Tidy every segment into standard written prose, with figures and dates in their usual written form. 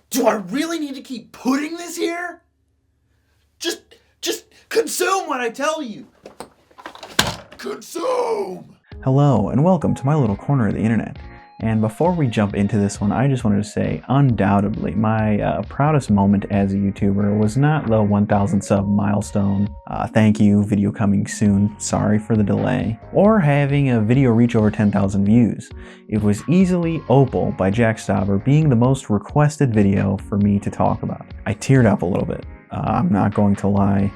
Do I really need to keep putting this here? Just consume what I tell you. Consume! Hello and welcome to my little corner of the internet. And before we jump into this one, I just wanted to say, undoubtedly, my proudest moment as a YouTuber was not the 1,000 sub milestone, thank you, video coming soon, sorry for the delay, or having a video reach over 10,000 views. It was easily Opal by Jack Stauber being the most requested video for me to talk about. I teared up a little bit, I'm not going to lie,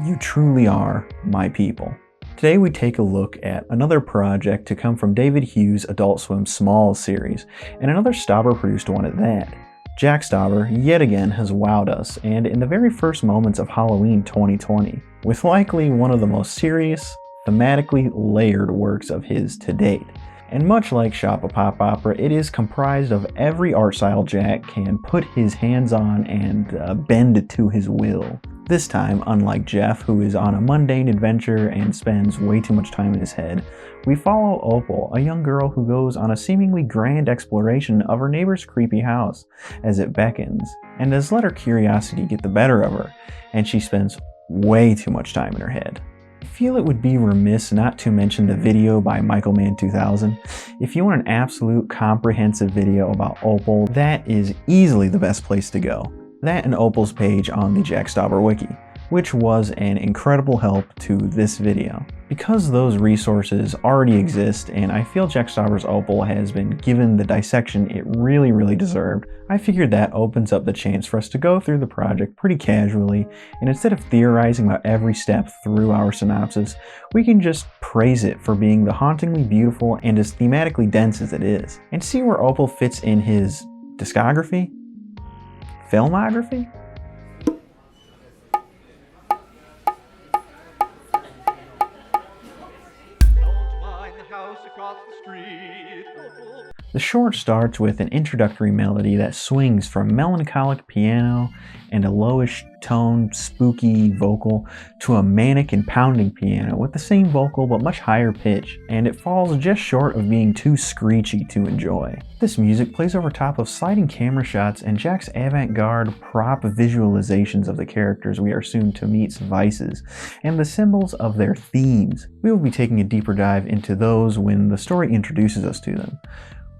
you truly are my people. Today we take a look at another project to come from David Hughes' Adult Swim Smalls series, and another Stauber produced one at that. Jack Stauber, yet again, has wowed us, and in the very first moments of Halloween 2020, with likely one of the most serious, thematically layered works of his to date. And much like Shop a Pop Opera, it is comprised of every art style Jack can put his hands on and bend to his will. This time, unlike Jeff, who is on a mundane adventure and spends way too much time in his head, we follow Opal, a young girl who goes on a seemingly grand exploration of her neighbor's creepy house as it beckons, and has let her curiosity get the better of her, and she spends way too much time in her head. I feel it would be remiss not to mention the video by Michaelman2000. If you want an absolute comprehensive video about Opal, that is easily the best place to go. That and Opal's page on the Jack Stauber wiki, which was an incredible help to this video. Because those resources already exist and I feel Jack Stauber's Opal has been given the dissection it really deserved, I figured that opens up the chance for us to go through the project pretty casually, and instead of theorizing about every step through our synopsis, we can just praise it for being the hauntingly beautiful and as thematically dense as it is, and see where Opal fits in his discography? Filmography? The short starts with an introductory melody that swings from melancholic piano and a lowish toned, spooky vocal to a manic and pounding piano with the same vocal but much higher pitch, and it falls just short of being too screechy to enjoy. This music plays over top of sliding camera shots and Jack's avant-garde prop visualizations of the characters we are soon to meet's vices, and the symbols of their themes. We will be taking a deeper dive into those when the story introduces us to them.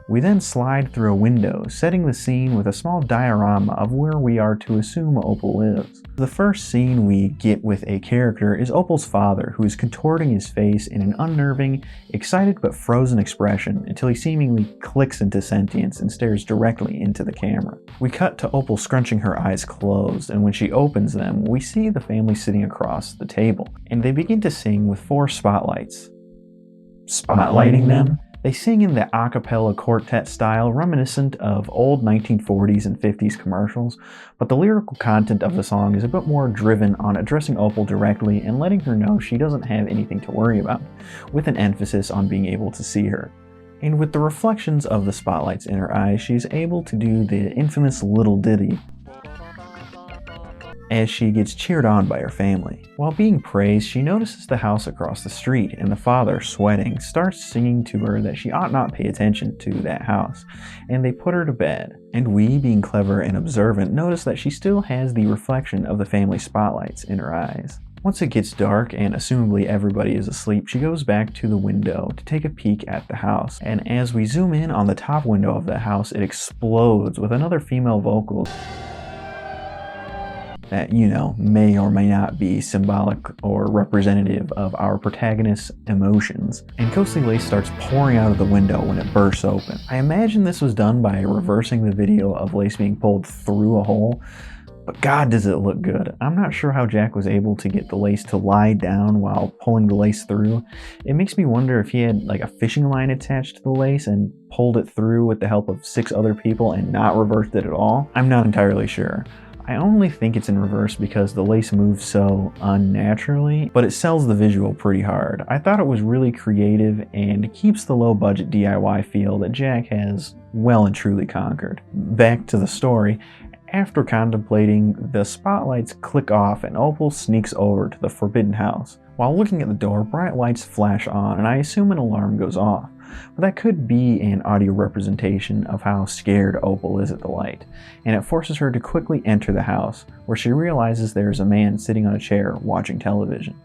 We then slide through a window, setting the scene with a small diorama of where we are to assume Opal lives. The first scene we get with a character is Opal's father, who is contorting his face in an unnerving, excited but frozen expression until he seemingly clicks into sentience and stares directly into the camera. We cut to Opal scrunching her eyes closed, and when she opens them, we see the family sitting across the table, and they begin to sing with 4 spotlights. Spotlighting them? They sing in the a cappella quartet style reminiscent of old 1940s and 50s commercials, but the lyrical content of the song is a bit more driven on addressing Opal directly and letting her know she doesn't have anything to worry about, with an emphasis on being able to see her. And with the reflections of the spotlights in her eyes, she's able to do the infamous little ditty as she gets cheered on by her family. While being praised, she notices the house across the street, and the father, sweating, starts singing to her that she ought not pay attention to that house, and they put her to bed. And we, being clever and observant, notice that she still has the reflection of the family spotlights in her eyes. Once it gets dark and assumably everybody is asleep, she goes back to the window to take a peek at the house, and as we zoom in on the top window of the house, it explodes with another female vocal that, you know, may or may not be symbolic or representative of our protagonist's emotions. And ghostly lace starts pouring out of the window when it bursts open. I imagine this was done by reversing the video of lace being pulled through a hole, but God does it look good. I'm not sure how Jack was able to get the lace to lie down while pulling the lace through. It makes me wonder if he had like a fishing line attached to the lace and pulled it through with the help of 6 other people and not reversed it at all. I'm not entirely sure. I only think it's in reverse because the lace moves so unnaturally, but it sells the visual pretty hard. I thought it was really creative and keeps the low budget DIY feel that Jack has well and truly conquered. Back to the story. After contemplating, the spotlights click off and Opal sneaks over to the forbidden house. While looking at the door, bright lights flash on and I assume an alarm goes off. but that could be an audio representation of how scared Opal is at the light, and it forces her to quickly enter the house, where she realizes there is a man sitting on a chair watching television.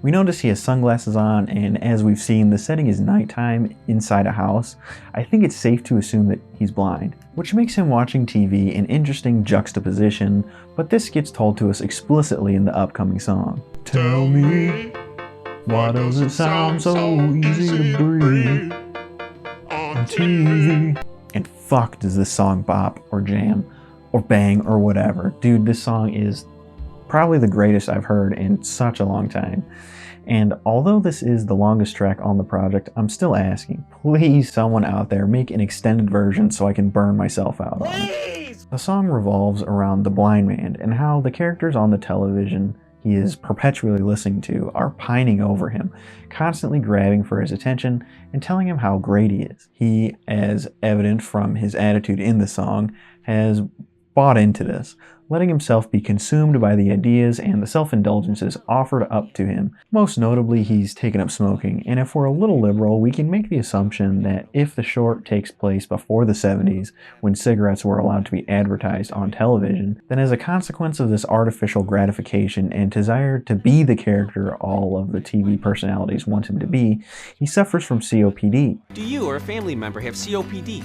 We notice he has sunglasses on, and as we've seen, the setting is nighttime inside a house. I think it's safe to assume that he's blind, which makes him watching TV an interesting juxtaposition, but this gets told to us explicitly in the upcoming song. Tell me, why does it sound so easy to breathe on TV? And fuck does this song bop or jam or bang or whatever. Dude, this song is probably the greatest I've heard in such a long time. And although this is the longest track on the project, I'm still asking, please someone out there make an extended version so I can burn myself out on it. The song revolves around the blind man and how the characters on the television he is perpetually listening to are pining over him, constantly grabbing for his attention and telling him how great he is. He, as evident from his attitude in the song, has bought into this, letting himself be consumed by the ideas and the self-indulgences offered up to him. Most notably, he's taken up smoking, and if we're a little liberal, we can make the assumption that if the short takes place before the 70s, when cigarettes were allowed to be advertised on television, then as a consequence of this artificial gratification and desire to be the character all of the TV personalities want him to be, he suffers from COPD. Do you or a family member have COPD?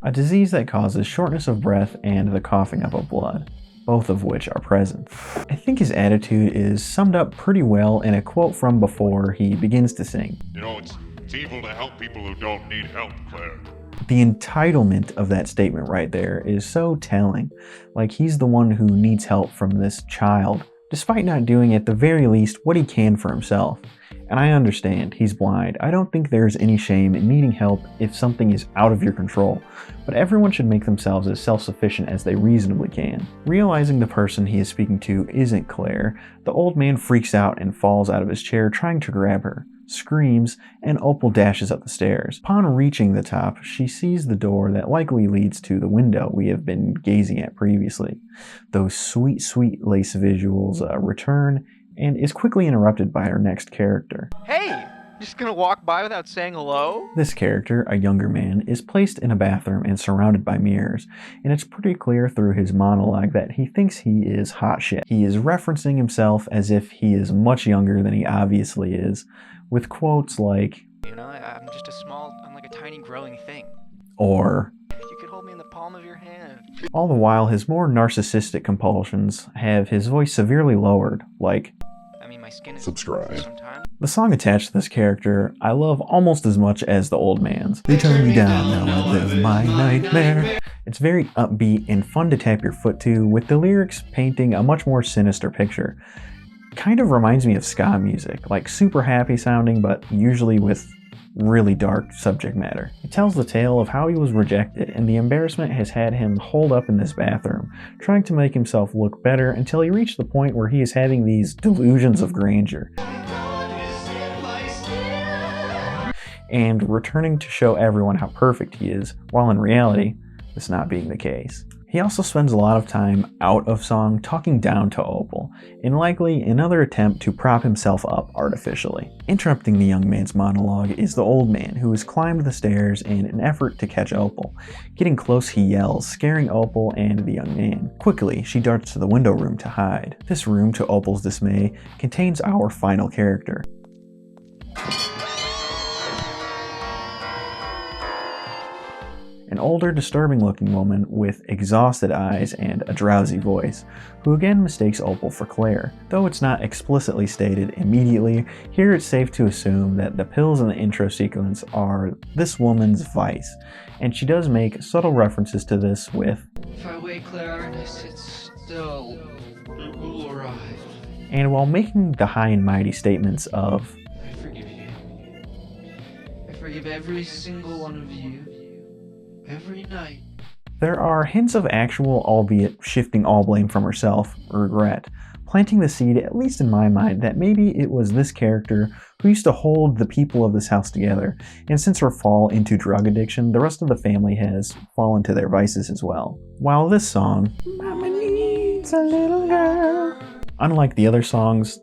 A disease that causes shortness of breath and the coughing up of blood, both of which are present. I think his attitude is summed up pretty well in a quote from before he begins to sing. You know, it's evil to help people who don't need help, Claire. The entitlement of that statement right there is so telling, like he's the one who needs help from this child, despite not doing at the very least what he can for himself. And I understand, he's blind. I don't think there's any shame in needing help if something is out of your control, but everyone should make themselves as self-sufficient as they reasonably can. Realizing the person he is speaking to isn't Claire, the old man freaks out and falls out of his chair trying to grab her, screams, and Opal dashes up the stairs. Upon reaching the top, she sees the door that likely leads to the window we have been gazing at previously. Those sweet, sweet lace visuals return, and is quickly interrupted by our next character. Hey! Just gonna walk by without saying hello? This character, a younger man, is placed in a bathroom and surrounded by mirrors, and it's pretty clear through his monologue that he thinks he is hot shit. He is referencing himself as if he is much younger than he obviously is, with quotes like, You know, I'm like a tiny growing thing. or, You could hold me in the palm of your hand. all the while his more narcissistic compulsions have his voice severely lowered, like, I mean, my skin is Subscribe. sometimes. the song attached to this character I love almost as much as the old man's. They turn me down, now I live my nightmare. It's very upbeat and fun to tap your foot to, with the lyrics painting a much more sinister picture. Kind of reminds me of ska music, like super happy sounding, but usually with really dark subject matter. It tells the tale of how he was rejected, and the embarrassment has had him holed up in this bathroom, trying to make himself look better until he reached the point where he is having these delusions of grandeur, and returning to show everyone how perfect he is, while in reality, this not being the case. He also spends a lot of time out of song talking down to Opal, in likely another attempt to prop himself up artificially. Interrupting the young man's monologue is the old man, who has climbed the stairs in an effort to catch Opal. Getting close, he yells, scaring Opal and the young man. Quickly, she darts to the window room to hide. This room, to Opal's dismay, contains our final character. An older, disturbing-looking woman with exhausted eyes and a drowsy voice, who again mistakes Opal for Claire. Though it's not explicitly stated immediately, here it's safe to assume that the pills in the intro sequence are this woman's vice, and she does make subtle references to this with, If I wait, Claire, and I sit still, it will arrive. and while making the high and mighty statements of, I forgive you. I forgive every single one of you. Every night. there are hints of actual, albeit shifting all blame from herself, regret, planting the seed, at least in my mind, that maybe it was this character who used to hold the people of this house together, and since her fall into drug addiction, the rest of the family has fallen to their vices as well. While this song, Mama needs a little girl, unlike the other songs,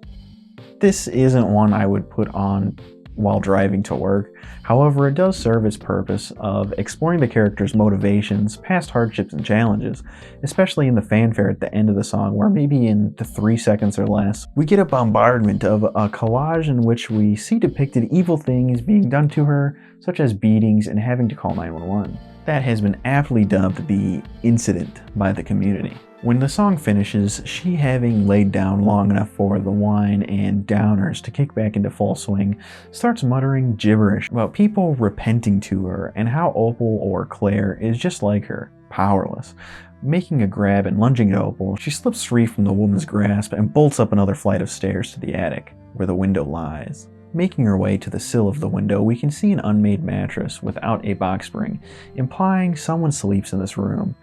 This isn't one I would put on while driving to work. However, it does serve its purpose of exploring the character's motivations, past hardships and challenges, especially in the fanfare at the end of the song, where maybe in the 3 seconds or less, we get a bombardment of a collage in which we see depicted evil things being done to her, such as beatings and having to call 911. That has been aptly dubbed the incident by the community. When the song finishes, she, having laid down long enough for the whine and downers to kick back into full swing, starts muttering gibberish about people repenting to her and how Opal, or Claire, is just like her, powerless. Making a grab and lunging at Opal, she slips free from the woman's grasp and bolts up another flight of stairs to the attic, where the window lies. Making her way to the sill of the window, we can see an unmade mattress without a box spring, implying someone sleeps in this room.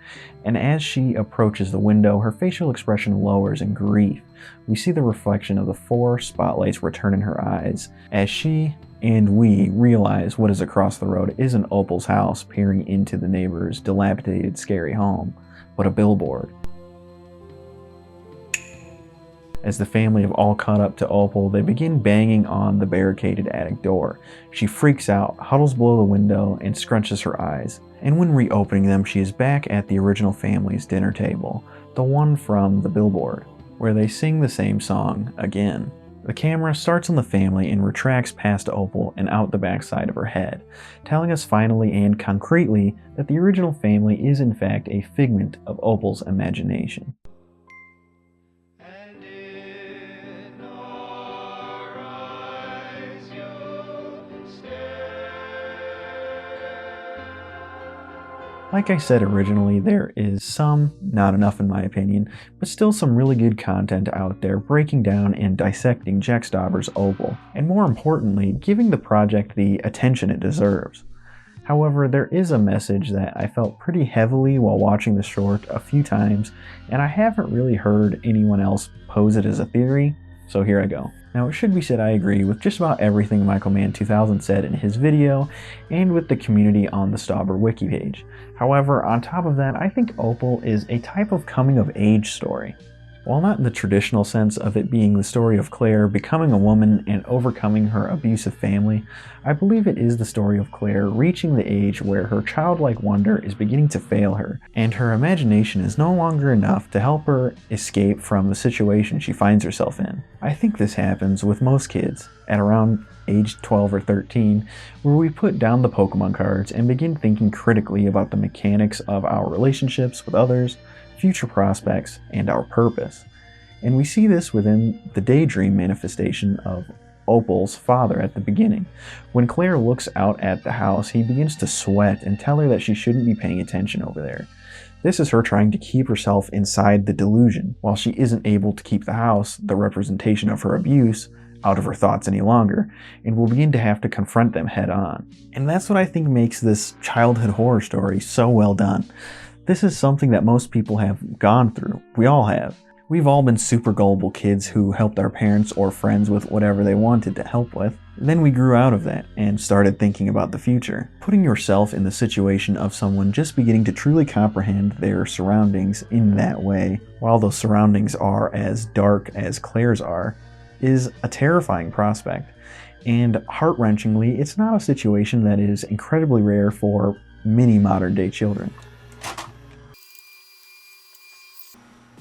And as she approaches the window, her facial expression lowers in grief. We see the reflection of the 4 spotlights return in her eyes, as she and we realize what is across the road isn't Opal's house peering into the neighbor's dilapidated, scary home, but a billboard. As the family have all caught up to Opal, they begin banging on the barricaded attic door. She freaks out, huddles below the window, and scrunches her eyes. And when reopening them, she is back at the original family's dinner table, the one from the billboard, where they sing the same song again. The camera starts on the family and retracts past Opal and out the backside of her head, telling us finally and concretely that the original family is in fact a figment of Opal's imagination. Like I said originally, there is some, not enough in my opinion, but still some really good content out there breaking down and dissecting Jack Stauber's Opal, and more importantly, giving the project the attention it deserves. However, there is a message that I felt pretty heavily while watching the short a few times, and I haven't really heard anyone else pose it as a theory, so here I go. Now, it should be said I agree with just about everything MichaelMann2000 said in his video, and with the community on the Stauber wiki page. However, on top of that, I think Opal is a type of coming-of-age story. While not in the traditional sense of it being the story of Claire becoming a woman and overcoming her abusive family, I believe it is the story of Claire reaching the age where her childlike wonder is beginning to fail her, and her imagination is no longer enough to help her escape from the situation she finds herself in. I think this happens with most kids at around age 12 or 13, where we put down the Pokemon cards and begin thinking critically about the mechanics of our relationships with others, future prospects, and our purpose. And we see this within the daydream manifestation of Opal's father at the beginning. When Claire looks out at the house, he begins to sweat and tell her that she shouldn't be paying attention over there. This is her trying to keep herself inside the delusion, while she isn't able to keep the house, the representation of her abuse, out of her thoughts any longer, and will begin to have to confront them head on. And that's what I think makes this childhood horror story so well done. This is something that most people have gone through. We all have. We've all been super gullible kids who helped our parents or friends with whatever they wanted to help with. Then we grew out of that and started thinking about the future. Putting yourself in the situation of someone just beginning to truly comprehend their surroundings in that way, while those surroundings are as dark as Claire's are, is a terrifying prospect. And heart-wrenchingly, it's not a situation that is incredibly rare for many modern-day children.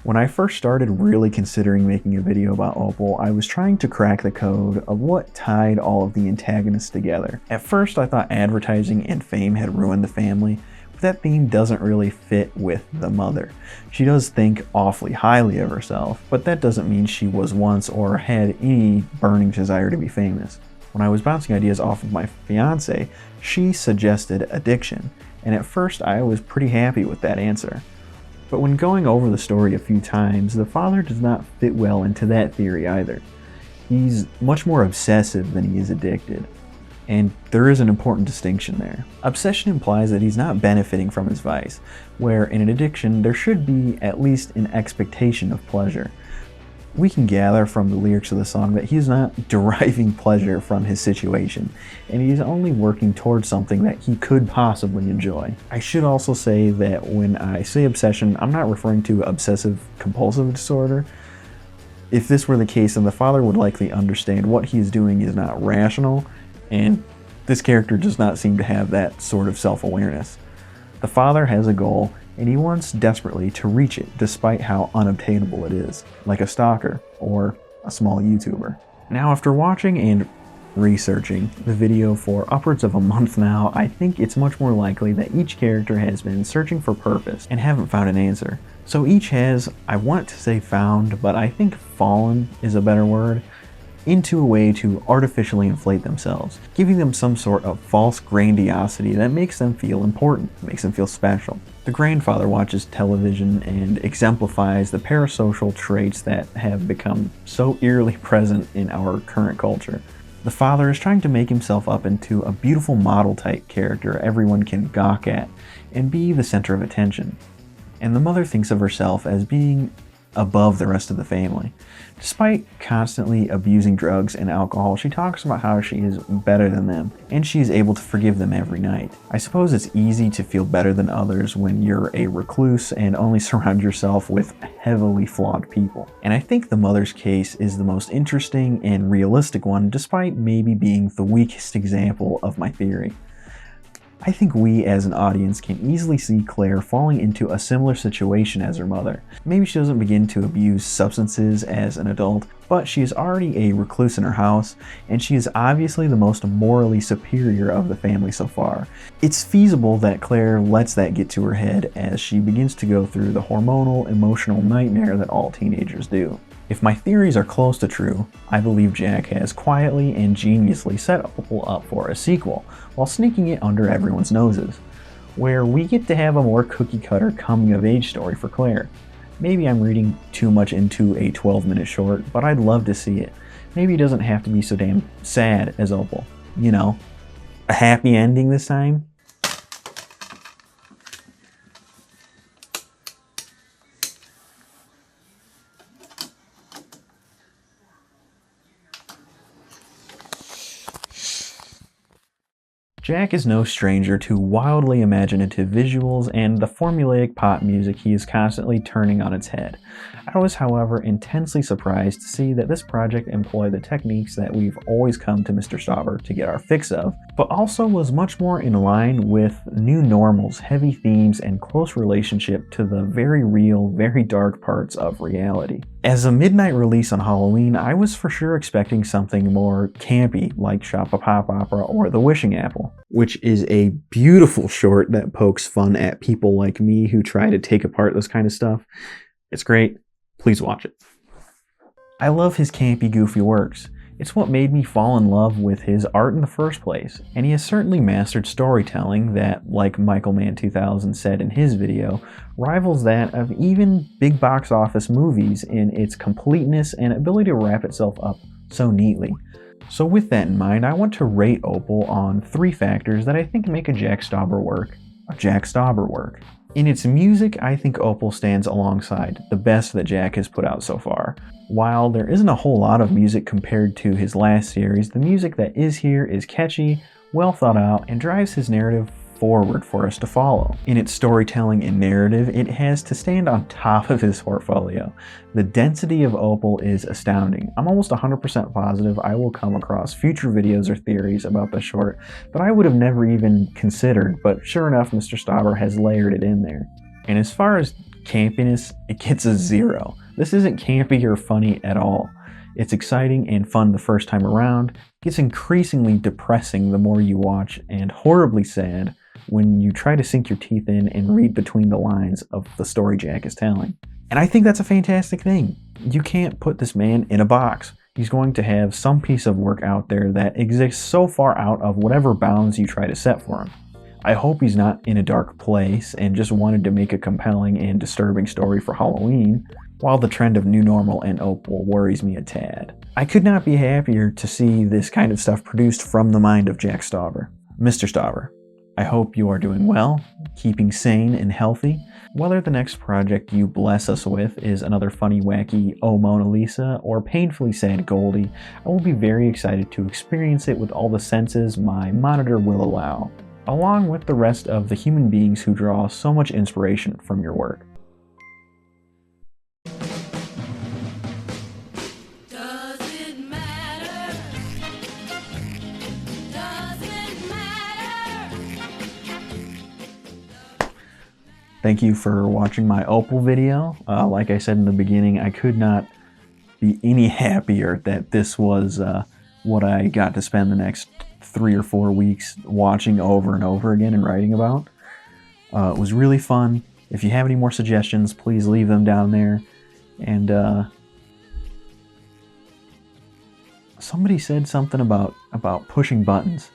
When I first started really considering making a video about Opal, I was trying to crack the code of what tied all of the antagonists together. At first, I thought advertising and fame had ruined the family, but that theme doesn't really fit with the mother. She does think awfully highly of herself, but that doesn't mean she was once or had any burning desire to be famous. When I was bouncing ideas off of my fiance, she suggested addiction, and at first I was pretty happy with that answer. But when going over the story a few times, the father does not fit well into that theory either. He's much more obsessive than he is addicted, and there is an important distinction there. Obsession implies that he's not benefiting from his vice, where in an addiction there should be at least an expectation of pleasure. We can gather from the lyrics of the song that he's not deriving pleasure from his situation, and he's only working towards something that he could possibly enjoy. I should also say that when I say obsession, I'm not referring to obsessive compulsive disorder. If this were the case, then the father would likely understand what he is doing is not rational, and this character does not seem to have that sort of self-awareness. The father has a goal, and he wants desperately to reach it despite how unobtainable it is, like a stalker or a small YouTuber. Now, after watching and researching the video for upwards of a month now, I think it's much more likely that each character has been searching for purpose and haven't found an answer. So each has, I want to say found, but I think fallen is a better word, into a way to artificially inflate themselves, giving them some sort of false grandiosity that makes them feel important, makes them feel special. The grandfather watches television and exemplifies the parasocial traits that have become so eerily present in our current culture. The father is trying to make himself up into a beautiful model-type character everyone can gawk at and be the center of attention. And the mother thinks of herself as being above the rest of the family. Despite constantly abusing drugs and alcohol, she talks about how she is better than them, and she is able to forgive them every night. I suppose it's easy to feel better than others when you're a recluse and only surround yourself with heavily flawed people. And I think the mother's case is the most interesting and realistic one, despite maybe being the weakest example of my theory. I think we as an audience can easily see Claire falling into a similar situation as her mother. Maybe she doesn't begin to abuse substances as an adult, but she is already a recluse in her house, and she is obviously the most morally superior of the family so far. It's feasible that Claire lets that get to her head as she begins to go through the hormonal, emotional nightmare that all teenagers do. If my theories are close to true, I believe Jack has quietly and geniusly set Opal up for a sequel, while sneaking it under everyone's noses, where we get to have a more cookie-cutter coming-of-age story for Claire. Maybe I'm reading too much into a 12-minute short, but I'd love to see it. Maybe it doesn't have to be so damn sad as Opal. You know, a happy ending this time? Jack is no stranger to wildly imaginative visuals and the formulaic pop music he is constantly turning on its head. I was, however, intensely surprised to see that this project employed the techniques that we've always come to Mr. Stauber to get our fix of, but also was much more in line with New Normal's heavy themes and close relationship to the very real, very dark parts of reality. As a midnight release on Halloween, I was for sure expecting something more campy like Shop a Pop Opera or The Wishing Apple, which is a beautiful short that pokes fun at people like me who try to take apart this kind of stuff. It's great. Please watch it. I love his campy, goofy works. It's what made me fall in love with his art in the first place, and he has certainly mastered storytelling that, like Michael Mann 2000 said in his video, rivals that of even big box office movies in its completeness and ability to wrap itself up so neatly. So with that in mind, I want to rate Opal on 3 factors that I think make a Jack Stauber work a Jack Stauber work. In its music, I think Opal stands alongside the best that Jack has put out so far. While there isn't a whole lot of music compared to his last series, the music that is here is catchy, well thought out, and drives his narrative forward for us to follow. In its storytelling and narrative, it has to stand on top of his portfolio. The density of Opal is astounding. I'm almost 100% positive I will come across future videos or theories about the short that I would have never even considered, but sure enough, Mr. Stauber has layered it in there. And as far as campiness, it gets a 0. This isn't campy or funny at all. It's exciting and fun the first time around, gets increasingly depressing the more you watch, and horribly sad when you try to sink your teeth in and read between the lines of the story Jack is telling. And I think that's a fantastic thing. You can't put this man in a box. He's going to have some piece of work out there that exists so far out of whatever bounds you try to set for him. I hope he's not in a dark place and just wanted to make a compelling and disturbing story for Halloween, while the trend of New Normal and Opal worries me a tad. I could not be happier to see this kind of stuff produced from the mind of Jack Stauber. Mr. Stauber, I hope you are doing well, keeping sane and healthy. Whether the next project you bless us with is another funny, wacky Oh Mona Lisa or painfully sad Goldie, I will be very excited to experience it with all the senses my monitor will allow, along with the rest of the human beings who draw so much inspiration from your work. Thank you for watching my Opal video. Like I said in the beginning, I could not be any happier that this was what I got to spend the next 3 or 4 weeks watching over and over again and writing about. It was really fun. If you have any more suggestions, please leave them down there. And somebody said something about pushing buttons.